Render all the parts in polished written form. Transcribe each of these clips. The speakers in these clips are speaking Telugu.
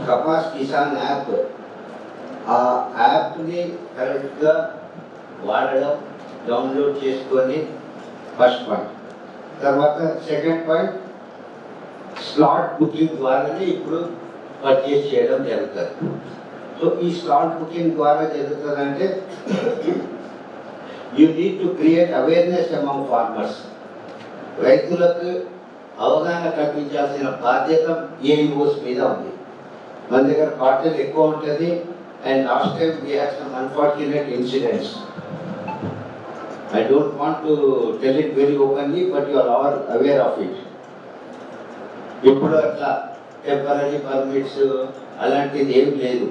కపాస్ కిసాన్ యాప్, ఆ యాప్ని కరెక్ట్గా వాడడం, డౌన్లోడ్ చేసుకొని ఫస్ట్ పాయింట్. తర్వాత సెకండ్ పాయింట్, స్లాట్ బుకింగ్ ద్వారానే ఇప్పుడు పర్చేస్ చేయడం జరుగుతుంది. సో ఈ స్లాట్ బుకింగ్ ద్వారా జరుగుతుందంటే you need to create awareness among farmers. రైతులకు అవగాహన కల్పించాల్సిన బాధ్యత ఏఈఓస్ మీద ఉంది. మన దగ్గర కాటన్ ఎక్కువ ఉంటుంది. And last time we had some unfortunate incidents. I don't want to tell it very openly, but you are all aware of it. ఇప్పుడు అట్లా టెంపరీ పర్మిట్స్ అలాంటిది ఏం లేదు.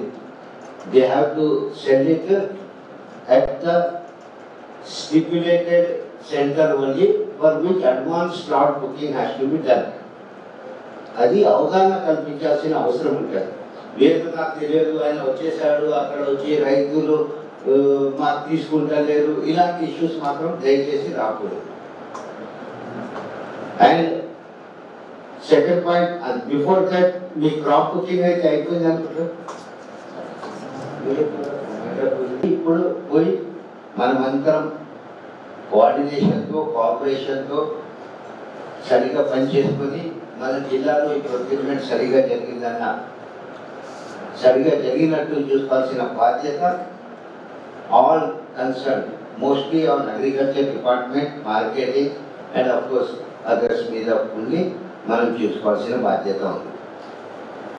They have to sell it at the stipulated center only, for which advance slot booking has to be done. అది అవగాహన కల్పించాల్సిన అవసరం ఉంటుంది. లేదు నాకు తెలియదు, ఆయన వచ్చేసాడు, అక్కడ వచ్చి రైతులు మాకు తీసుకుంటలేరు, ఇలాంటి ఇష్యూస్ మాత్రం దయచేసి రాకూడదు. And second point, before that me crop booking అయితే అయిపోయింది అనుకుంటారు. ఇప్పుడు పోయి మనమంతరం కోఆర్డినేషన్తో కోఆపరేషన్తో సరిగా పనిచేసుకొని మన జిల్లాలో ఈ ప్రొక్యూర్మెంట్ సరిగా జరిగినట్టు చూసుకోవాల్సిన బాధ్యత all concerned, mostly on agriculture department, marketing and of course others మీద ఉండి మనం చూసుకోవాల్సిన బాధ్యత ఉంది.